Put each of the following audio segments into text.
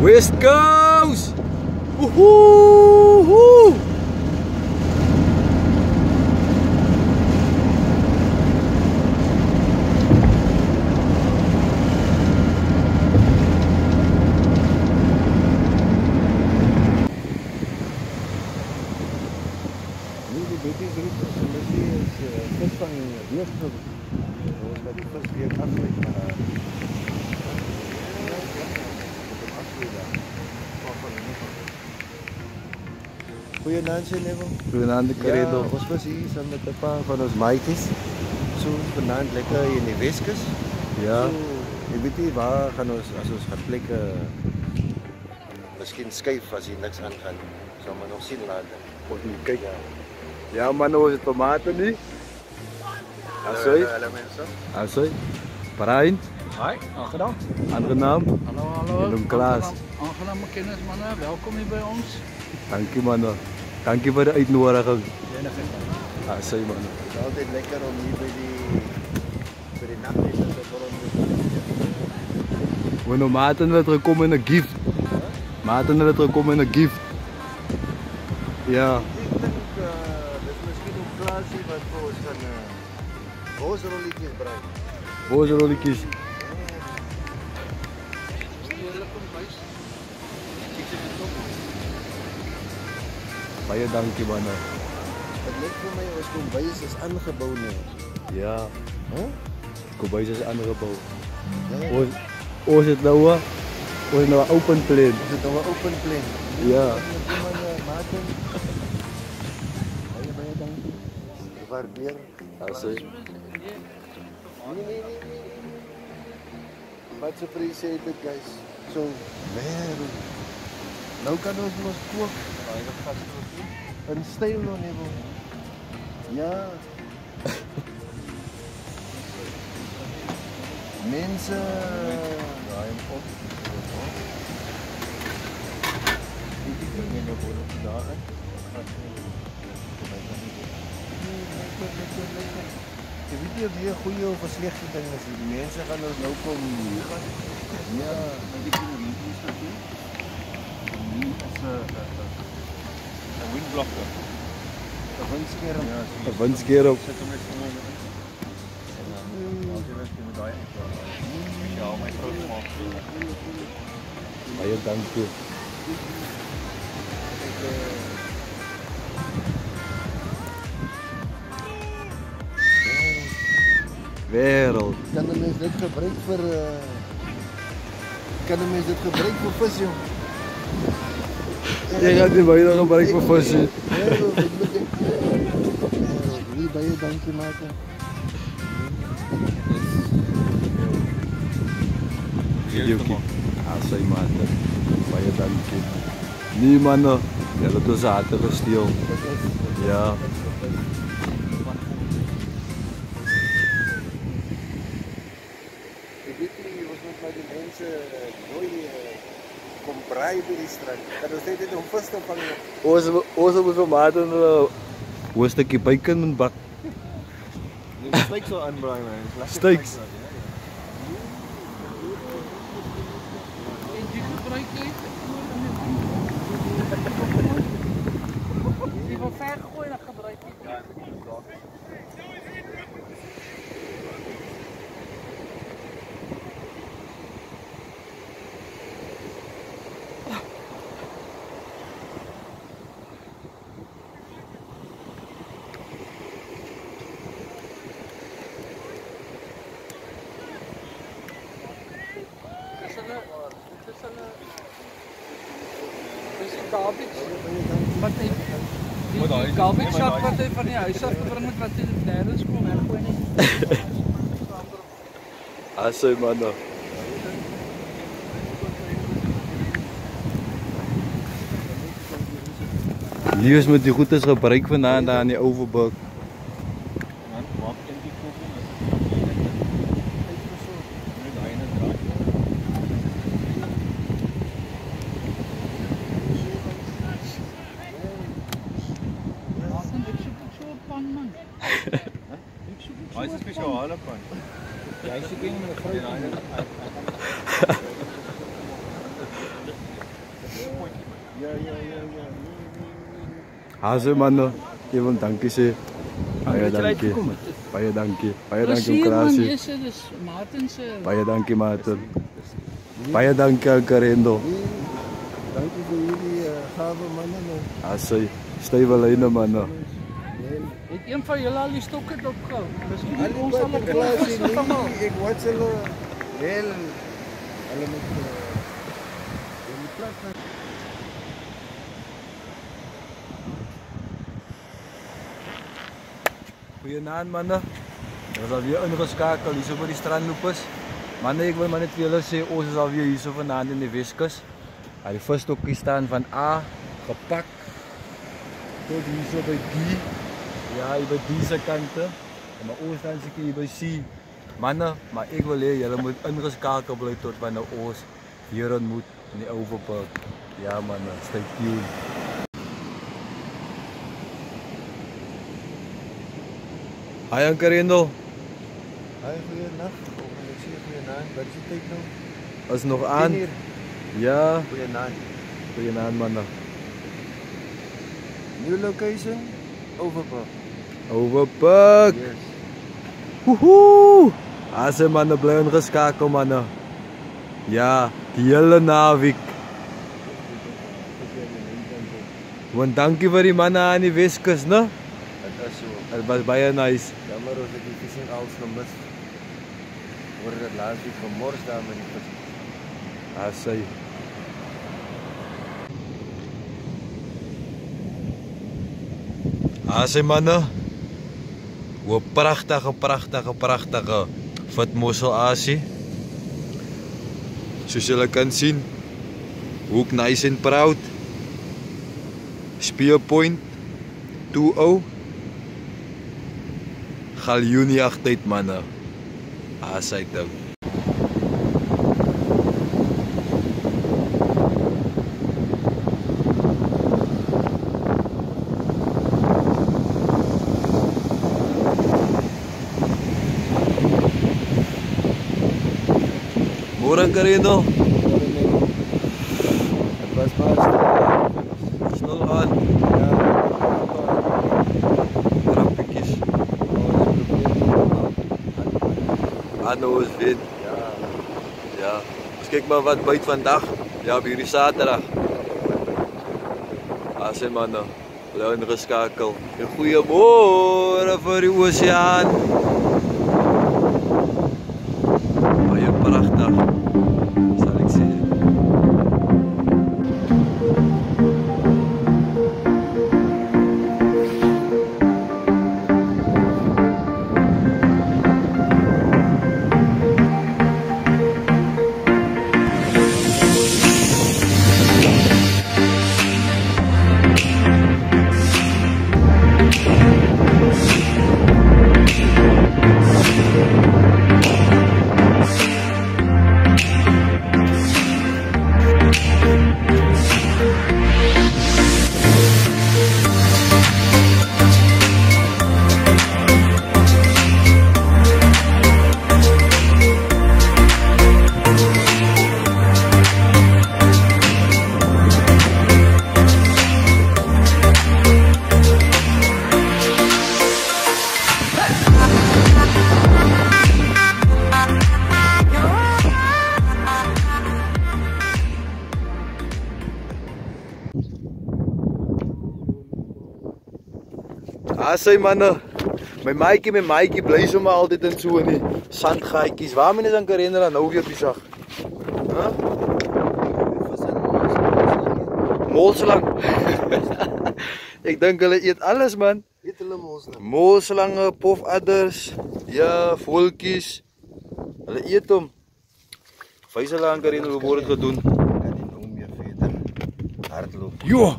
West Coast! Woohoo! Goeienaand zijn we. Goedenavond, Carredo. Ja, ons was hier samen met een paar van ons maatjes. Zo vanavond lekker in de Westkust. Ja. So, je weet niet waar gaan ons, als ons gaan plekken, misschien schuif als hier niks aan gaat. Zal maar nog zien later. Kijk. Ja, maar nou is het tomaten niet. Asoi. Asoi. Parain. Hoi, aangenaam. Aangenaam. Hallo, hallo. Ik noem Klaas. Aangename kennis, mannen. Welkom hier bij ons. Dank je, man. Dank je voor de uitnodiging. Enige. Asoi, man. Het is altijd lekker om hier bij die nachtlezen te worden. Wanneer maten werd er komen in een gift. Maten werd er komen in een gift. Ja. Ik denk, dat is misschien een Klaasje wat voor ons gaan rozenrolletjes brengen. Rozenrolletjes. Baie dankie, man. Het lijkt voor mij als kombuis is aangebouwd nu. Ja. Huh? Kombuis is aangebouwd. Ja. Ons het nou een open plan. Is het nou een open plan? Ja. Maarten. Baie dankie. Waardeer. Asoi. Nee. Much appreciated, guys. So, man. Nou kan ons mos kook. Een stijl dan hebben. Ja. Mensen. Draai hem op. Ik denk niet meer voor op daar. Je weet niet of hier goede of slechte dingen is. Die mensen gaan ons nou komen. Ja. Een windblokker. Een windscherm. Een windscherm. Zet hem eens gewoon in. En dan als je weg met die speciaal mijn groot gemaakt. Baie dankie. Wereld. Kan de mens dit gebruiken voor vis, joh? Jy gaat nie baie gebruik vir visie. Wie baie dankie maken. Videokie. Asai, man. Baie dankie. Nee, man. Jy het ons harte gesteel. Ja. Ik weet niet, ons moet met die mensen mooi kom braai bij die strand. Dat is altijd om vis te vangen. Ons moet vir maat en hoe 'n stukkie bacon moet bak. Die steak zo aanbraaien, man. Steaks. En die gebruik jy? Die wil ver gooi dan gebruik jy. Ja, Garbage shop wat hy van die huis af gebring het wat hy nêrens kon weggooi nie. Asai, man. Liefs moet die goedes gebruik vanaand daar in die overbuk. Hij is een speciale pan. Jij zit in met een grote. Hazen manne, even dankie sê. Baie dankie. Baie dankie. Baie dankie om Krasie. Baie dankie Martin. Baie dankie aan Karendo. Dankie vir hierdie gave manne. Asai, stywe lyne manne. Het een van julle al die stokke opgehou? Miskien Al ons al op Krasie almal. ek watch hulle wel. Hulle moet plek. Goeienaand manne. Ons is alweer ingeskakel hier so by die strandloopers. Manne, ek wil maar net vir julle sê ons is alweer hier so vanaand in die Weskus. Die visstokkies staan van A gepak tot hier so by D. Ja, hier by D se kante. Maar ons staan seker hier by C. Manne, maar ek wil hê julle moet ingeskakel bly tot wanneer ons hier ontmoet in die Overberg. Ja manne, stay tuned. Hi Karendo. Hi, goeienaand. Ek sê goeienaand. Wat is die tyd nou? Is nog aan? Ja. Goeienaand. Goeienaand manne. New location, Overberg. Overberg. Yes. Woehoe! Asse manne, bly ingeskakel manne. Ja, die hele naweek. Want dankie vir die manne aan die Weskus, né? Dit is so. Dit was baie nice. Jammer as ek die vissing als gemis. Hoor dit laas week gemors daar met die vis. Asse. Asse manne. Wat pragtige vatmossel asie. Soos julle kan sien, hoek nice en proud. Spearpoint 2-0. Galjoenjagtyd manne. Asai ding. Môre Karendo. Het was maar Snel aan. Ja. Krappietjies. Ano is wit. Ja. Ja. Ons kyk maar wat byt vandag. Ja, op hierdie Saterdag. Asai manne. Bly ingeskakel. Goeiemôre vir die oseaan. Baie pragtig. Sal ek sê. Asai manne, my maatjie bly sommer altyd in so in die sandgaatjies. Waar mense dan Karendo dan nou weer besig? Hæ? Molslang. Ek dink hulle eet alles man. Eet hulle molslang. Molslange, pofadders, ja, voeltjies. Hulle eet hom. Wys hulle aan Karendo hoe word dit gedoen? Ja, die nou meer verder. Hardloop. Jo,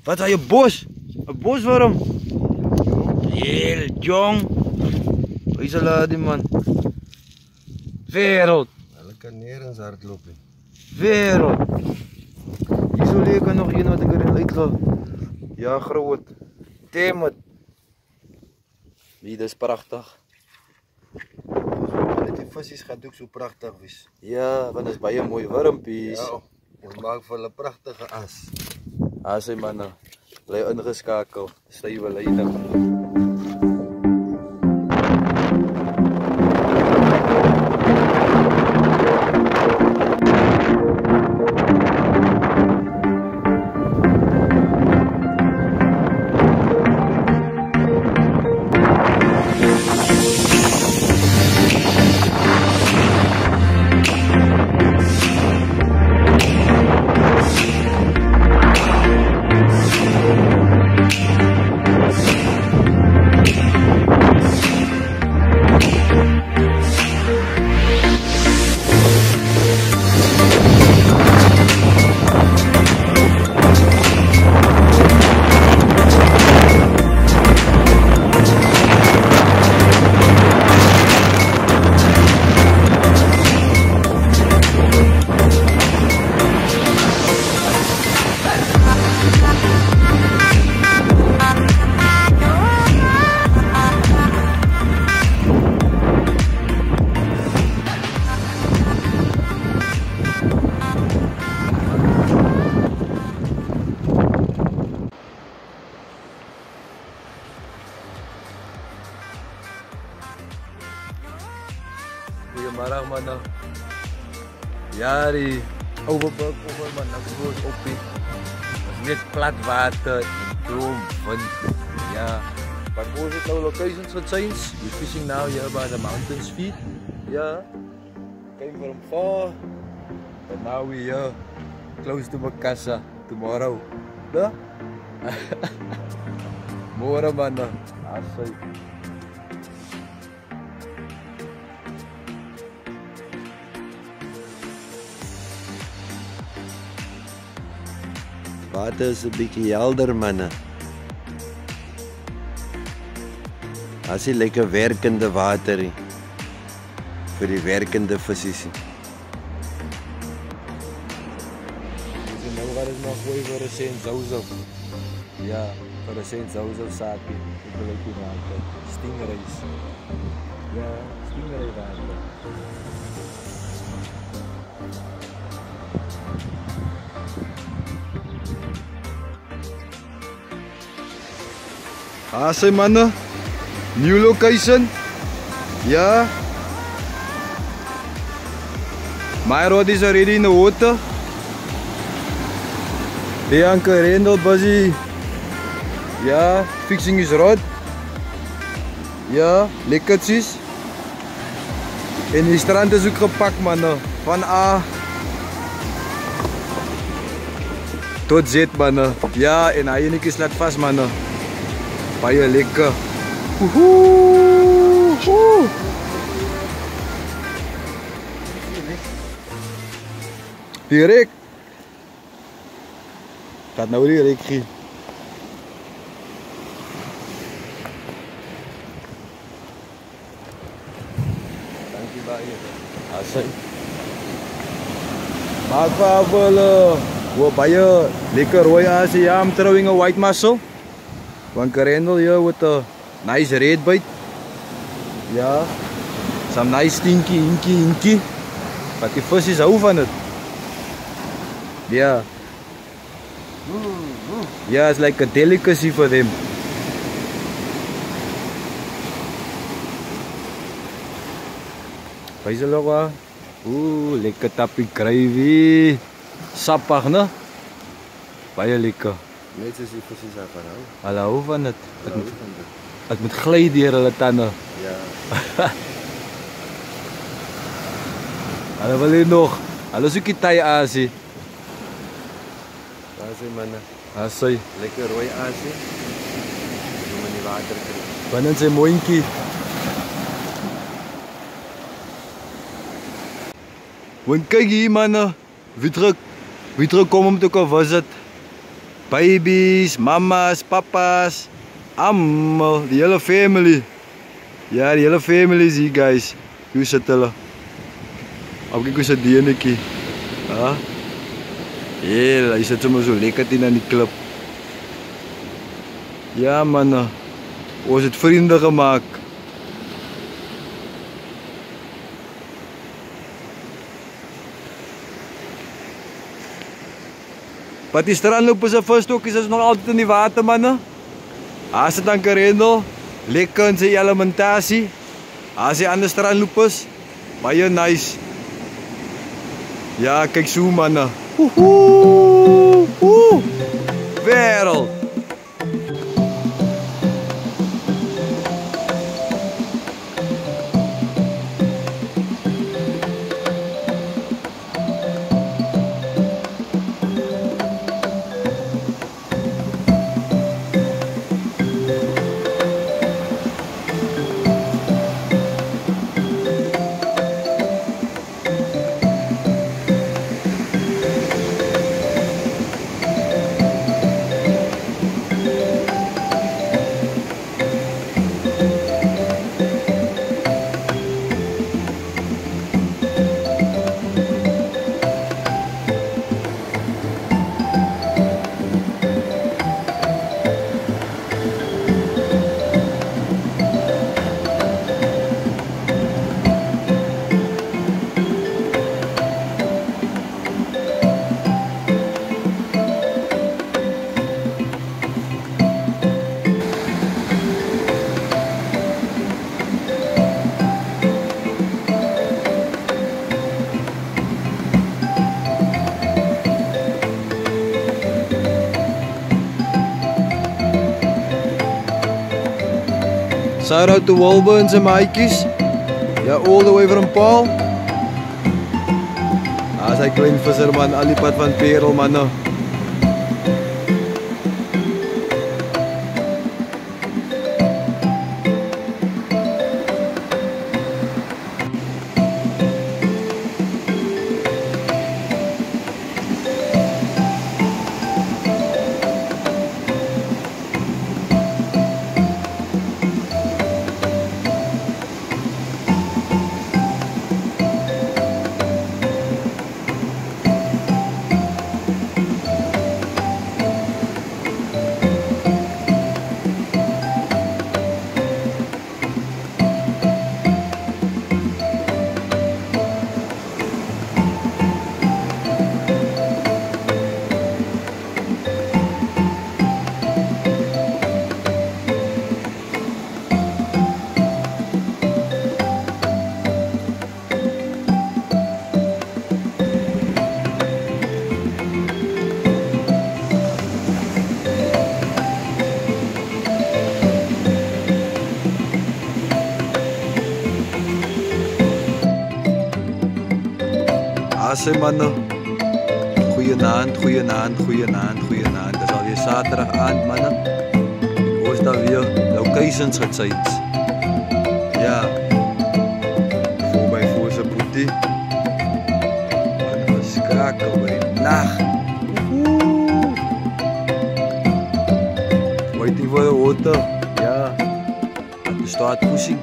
wat is 'n bos? 'n Bosworm. Heel jong. Wys hulle die man. Wereld. Hulle kan nêrens hardloop nie. Wereld. Hier sou lekker nog een wat ek erin uitge. Ja, groot. Temmet. Wie, dis pragtig. Net die visse gaan ook so pragtig wees. Ja, want dit is baie mooi wurmpies. Ja, ons maak vir hulle pragtige as. Asay manne. Bly ingeskakel. Stywe leiding. Goeiemiddag manne. Ja, die overbrug over man, dat is goed op die. Dat is net plat water en krom wind. Ja, but ons het nou locations wat signs. We're fishing now here by the mountain's feet. Yeah, came from far, but now we're here close to Makassa tomorrow. Huh? Môre manne. Asai. Water is 'n bietjie helder manne. As jy lekker werkende water hier vir die werkende visies. Dis nou wat is nog gooi vir 'n sent Zouzou. Ja, vir 'n sent Zouzou saakie. Ek wil ook nie water. Stingereis. Ja, stingerei water. Asai manne, new location. Yeah, my rod is already in the water. The anchor Rendel busy. Yeah, fixing his rod. Yeah, lekkertjies. En die strand is ook gepakt manne, van A tot Z manne. Ja, en hy netjies laat vas manne. Baie lekker. Woehoe. Die rek. Dat nou die rek gee. Dankie baie. Asai. Maak vir hulle. Wo baie lekker rooi asie. I'm throwing a white mussel. One Rendel here with a nice red bite. Yeah, some nice stinky, inky. But the fish is hou van it. Yeah. Yeah, it's like a delicacy for them. Wys hulle ook. Ooh, lekker tappie gravy. Sappig, né? Baie lekker. Net soos die visies daarvan hou. Hulle hou van dit. Dit moet gly deur hulle tande. Ja. Hulle wil hier nog. Hulle soek die tye asie. Daar is hy manne. Asai. Lekker rooi asie. Om in die water kry. Binne sy mondjie. Want kyk hier manne. Wie terug kom om te kom visit. Babies, mamas, papas, almal, die hele family. Ja, die hele family is hier guys. Hoe sit hulle? Op kyk hoe sit die enetjie. Ja. Hy sit sommer so lekker teen aan die klip. Ja man, ons het vriende gemaak. Maar die strandlopers se visstokkies is nog altyd in die water, manne. As dit dan Carreno, lekker in sy elementasie. As die ander strandlopers, baie nice. Ja, kyk so manne. Wêreld. Shout out to Walburns and maatjies. Ja, all the way from Paul. As hy klein visserman, al die pad van Parel, manne. Asse manne. Goeienaand, goeienaand, goeienaand, goeienaand. Dit is alweer Saterdag aand, manne. Ons daar weer locations gezeid. Ja. Voorbij voor zijn boetie. En we schakelen bij de nacht. Waiting voor de auto. Ja. En de start pushing.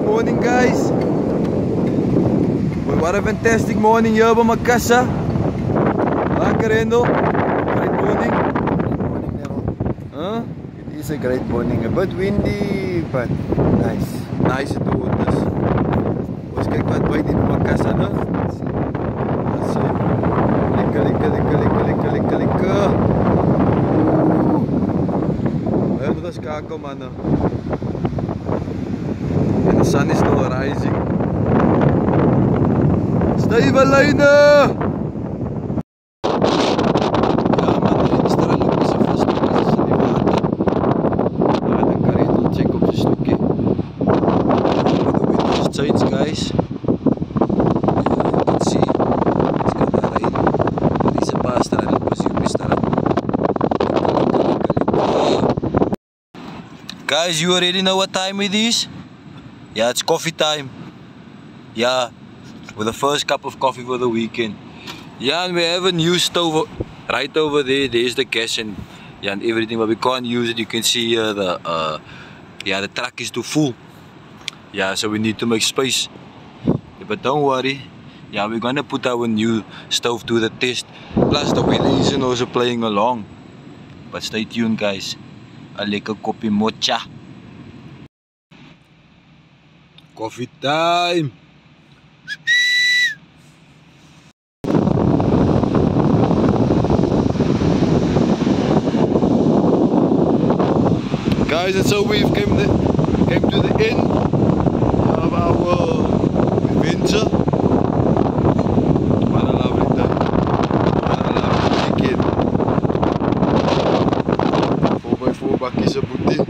morning, guys. Well, what a fantastic morning here by Makassa. Lekker, Rendel. Great morning. Morning, Neville. Huh? It is a great morning. A bit windy, but nice. Nice het hoor, dus. Ons kyk wat buite in Makassa, né? So, lekker. Well, moet ons kakel, man. And the sun is still rising. Stywe lyne! Ja man, die strand is 'n visstokkie is in die water. Ja, dan kan jy net check op die stokkie. Look at the windows change, guys. You can see it's gonna rain. Dit is 'n paar strandlopers hier op die strand. Guys, you already know what time it is? Yeah, it's coffee time. Yeah, with the first cup of coffee for the weekend. Yeah, and we have a new stove right over there. There's the gas and yeah, and everything, but we can't use it. You can see here the truck is too full. Yeah, so we need to make space. Yeah, but don't worry. Yeah, we're gonna put our new stove to the test. Plus the weather isn't also playing along. But stay tuned, guys. A lekker koppie mocha. Coffee time! Guys, and so we've came to the end of our adventure. What a lovely day. What a lovely weekend. 4x4 bakkies op boetie.